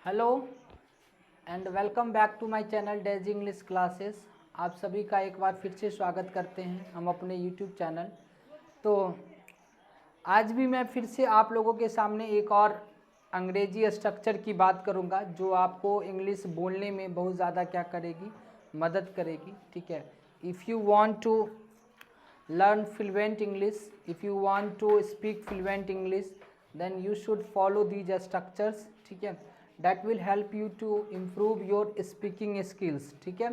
Hello and welcome back to my channel Daisy English classes. आप सभी का एक बार फिर से स्वागत करते हैं हम अपने यूट्यूब चैनल। तो आज भी मैं फिर से आप लोगों के सामने एक और अंग्रेजी स्ट्रक्चर की बात करूंगा जो आपको इंग्लिश बोलने में बहुत ज़्यादा क्या करेगी, मदद करेगी। ठीक है, if you want to learn fluent English, if you want to speak fluent English, then you should follow these structures. ठीक है, that will help you to improve your speaking skills. ठीक है,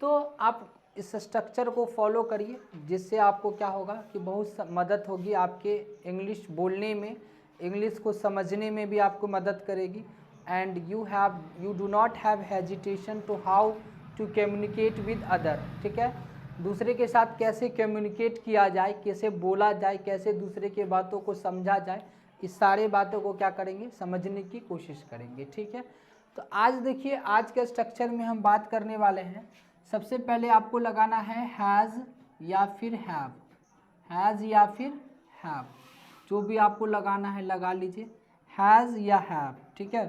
तो आप इस स्ट्रक्चर को फॉलो करिए जिससे आपको क्या होगा कि बहुत मदद होगी आपके इंग्लिश बोलने में, इंग्लिश को समझने में भी आपको मदद करेगी। And you do not have hesitation to how to communicate with other. ठीक है, दूसरे के साथ कैसे कम्युनिकेट किया जाए, कैसे बोला जाए, कैसे दूसरे के बातों को समझा जाए, इस सारे बातों को क्या करेंगे, समझने की कोशिश करेंगे। ठीक है, तो आज देखिए, आज के स्ट्रक्चर में हम बात करने वाले हैं। सबसे पहले आपको लगाना है हैज़ या फिर हैव, हैज़ या फिर हैव, जो भी आपको लगाना है लगा लीजिए, हैज़ या हैव। ठीक है,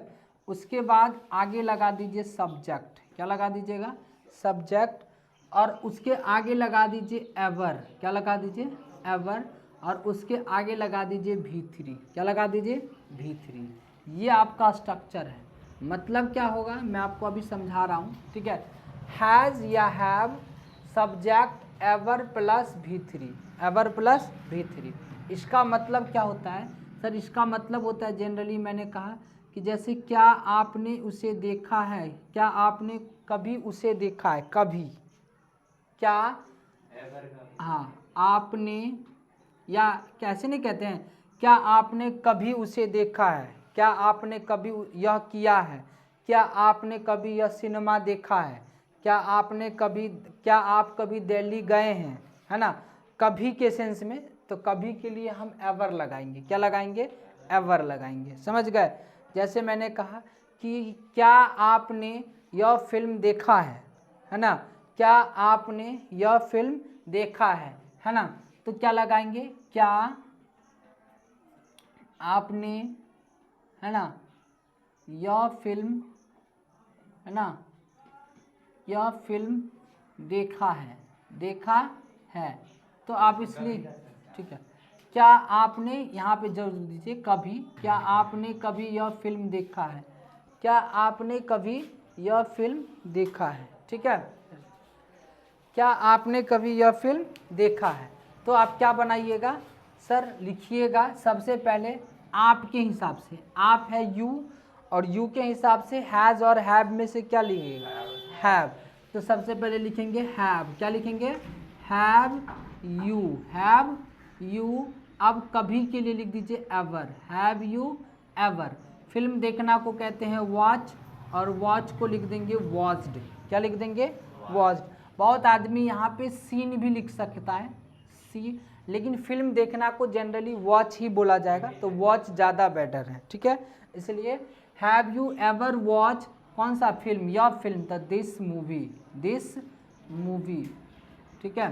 उसके बाद आगे लगा दीजिए सब्जेक्ट। क्या लगा दीजिएगा? सब्जेक्ट। और उसके आगे लगा दीजिए एवर। क्या लगा दीजिए? एवर। और उसके आगे लगा दीजिए V3। क्या लगा दीजिए? V3। ये आपका स्ट्रक्चर है। मतलब क्या होगा मैं आपको अभी समझा रहा हूँ। ठीक है, हैज़ या have, subject ever plus V3, ever plus V3। इसका मतलब क्या होता है सर? इसका मतलब होता है जनरली मैंने कहा कि जैसे क्या आपने उसे देखा है, क्या आपने कभी उसे देखा है, कभी, क्या, हाँ आपने, या कैसे नहीं कहते हैं, क्या आपने कभी उसे देखा है, क्या आपने कभी यह किया है, क्या आपने कभी यह सिनेमा देखा है, क्या आपने कभी, क्या आप कभी दिल्ली गए हैं, है ना, कभी के सेंस में। तो कभी के लिए हम एवर लगाएंगे। क्या लगाएंगे? एवर लगाएंगे। समझ गए? जैसे मैंने कहा कि क्या आपने यह फिल्म देखा है ना, क्या आपने यह फिल्म देखा है ना, तो क्या लगाएंगे? क्या आपने, है ना, यह फिल्म, है ना, यह फिल्म देखा है, देखा है। तो आप इसलिए, ठीक है, क्या आपने, यहाँ पे जरूर दीजिए कभी, क्या आपने कभी यह फिल्म देखा है, क्या आपने कभी यह फिल्म देखा है। ठीक है, क्या आपने कभी यह फिल्म देखा है। तो आप क्या बनाइएगा सर? लिखिएगा सबसे पहले आपके हिसाब से, आप है यू, और यू के हिसाब से हैज़ और हैव में से क्या लिखिएगा? हैव। तो सबसे पहले लिखेंगे हैव। क्या लिखेंगे? Have you, have you. अब कभी के लिए लिख दीजिए ever, have you ever. Film देखना को कहते हैं वॉच, और वॉच को लिख देंगे वॉच्ड। क्या लिख देंगे? वॉच्ड। बहुत आदमी यहाँ पे सीन भी लिख सकता है, सी, लेकिन फिल्म देखना को जनरली वॉच ही बोला जाएगा, तो वॉच ज़्यादा बेटर है। ठीक है, इसलिए हैव यू एवर वॉच कौन सा फिल्म? यह film, the this movie, this movie. ठीक है,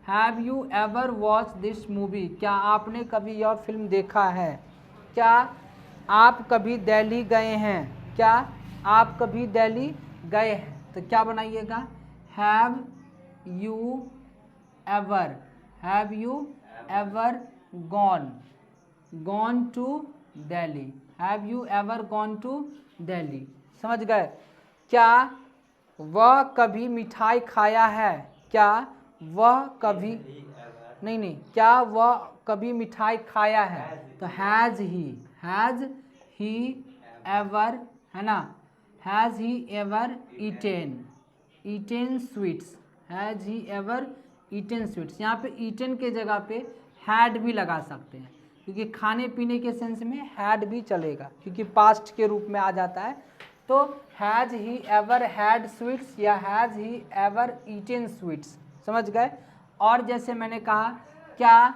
have you ever watch this movie, क्या आपने कभी यह फिल्म देखा है। क्या आप कभी दिल्ली गए हैं, क्या आप कभी दिल्ली गए हैं। तो क्या बनाइएगा? Have you ever, have you ever gone, gone to Delhi, have you ever gone to Delhi. समझ गए? क्या वह कभी मिठाई खाया है, क्या वह कभी, नहीं, क्या वह कभी मिठाई खाया है। तो हैज़ ही एवर, है ना, has he ever eaten sweets, has he ever eaten sweets. यहाँ पे ईटेन के जगह पे हैड भी लगा सकते हैं, क्योंकि खाने पीने के सेंस में हैड भी चलेगा, क्योंकि पास्ट के रूप में आ जाता है। तो has he ever had sweets या has he ever eaten sweets. समझ गए? और जैसे मैंने कहा, क्या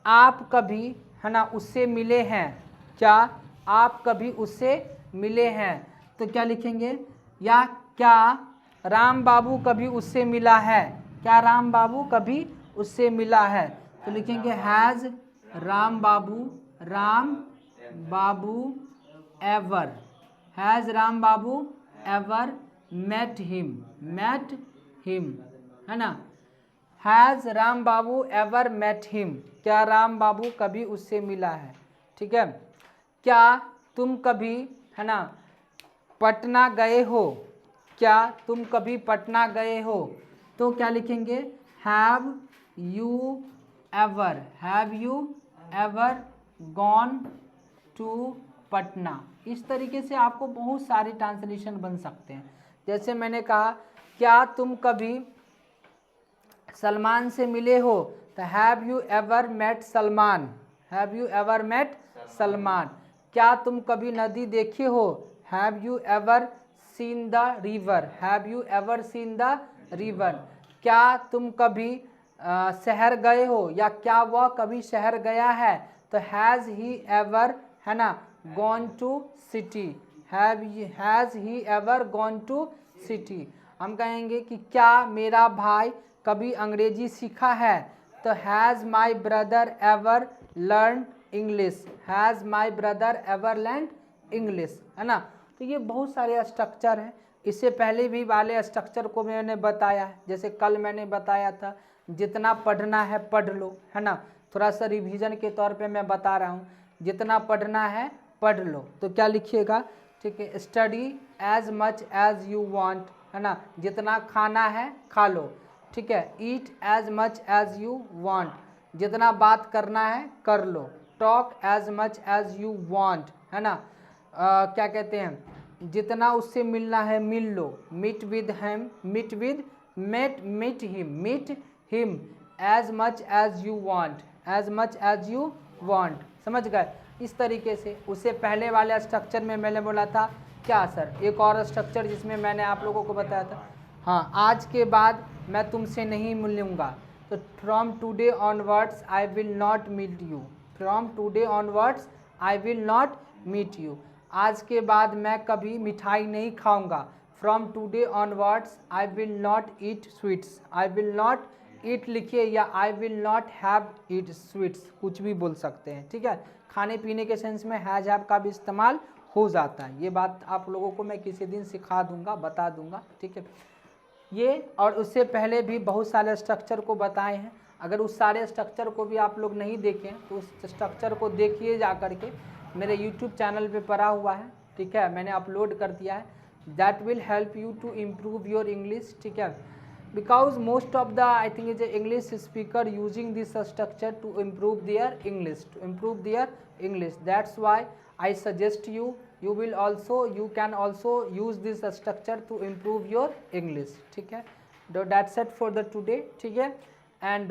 आप कभी, है ना, उससे मिले हैं, क्या आप कभी उससे मिले हैं। तो क्या लिखेंगे? या क्या राम बाबू कभी उससे मिला है, क्या राम बाबू कभी उससे मिला है। तो लिखेंगे has Ram Babu ever, has Ram Babu ever met him, है ना। Has Ram Babu ever met him, क्या राम बाबू कभी उससे मिला है, ठीक है। क्या तुम कभी, है ना, पटना गए हो, क्या तुम कभी पटना गए हो, तो क्या लिखेंगे, have you ever gone to Patna. इस तरीके से आपको बहुत सारे ट्रांसलेशन बन सकते हैं। जैसे मैंने कहा, क्या तुम कभी सलमान से मिले हो, तो have you ever met Salman, have you ever met Salman. क्या तुम कभी नदी देखे हो, have you ever seen the river, have you ever seen the river. क्या तुम कभी शहर गए हो, या क्या वह कभी शहर गया है, तो हैज़ ही एवर, है ना, gone to city, has he ever gone to city. हम कहेंगे कि क्या मेरा भाई कभी अंग्रेजी सीखा है, तो has my brother ever learn English, has my brother ever learn English, है ना। तो ये बहुत सारे स्ट्रक्चर हैं। इससे पहले भी वाले स्ट्रक्चर को मैंने बताया है, जैसे कल मैंने बताया था जितना पढ़ना है पढ़ लो, है ना। थोड़ा सा रिवीजन के तौर पे मैं बता रहा हूँ, जितना पढ़ना है पढ़ लो, तो क्या लिखिएगा, ठीक है, study as much as you want, है ना, जितना खाना है खा लो, ठीक है। Eat as much as you want, जितना बात करना है कर लो। Talk as much as you want, है ना। क्या कहते हैं, जितना उससे मिलना है मिल लो। Meet with him, meet him as much as you want, as much as you want, समझ गए। इस तरीके से उससे पहले वाले स्ट्रक्चर में मैंने बोला था क्या सर, एक और स्ट्रक्चर जिसमें मैंने आप लोगों को बताया था, हाँ, आज के बाद मैं तुमसे नहीं मिलूँगा, तो from today onwards I will not meet you, from today onwards I will not meet you. आज के बाद मैं कभी मिठाई नहीं खाऊंगा, from today onwards I will not eat sweets, I will not eat लिखिए, या I will not have eat sweets, कुछ भी बोल सकते हैं, ठीक है। खाने पीने के सेंस में हैज हैव का भी इस्तेमाल हो जाता है। ये बात आप लोगों को मैं किसी दिन सिखा दूंगा, बता दूंगा, ठीक है। ये और उससे पहले भी बहुत सारे स्ट्रक्चर को बताए हैं। अगर उस सारे स्ट्रक्चर को भी आप लोग नहीं देखें तो उस स्ट्रक्चर को देखिए जा करके, मेरे YouTube चैनल पे पड़ा हुआ है, ठीक है, मैंने अपलोड कर दिया है। That will help you to improve your English, ठीक है, because most of the I think is English speaker using this structure to improve their English, that's why I suggest you will also, you can also use this structure to improve your English, ठीक है। That's it for the today, ठीक है। And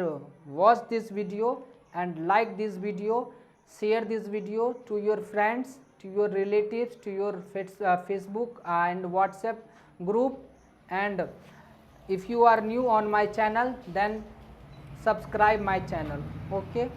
watch this video and like this video, share this video to your friends, to your relatives, to your Facebook and WhatsApp group, and if you are new on my channel then subscribe my channel, okay।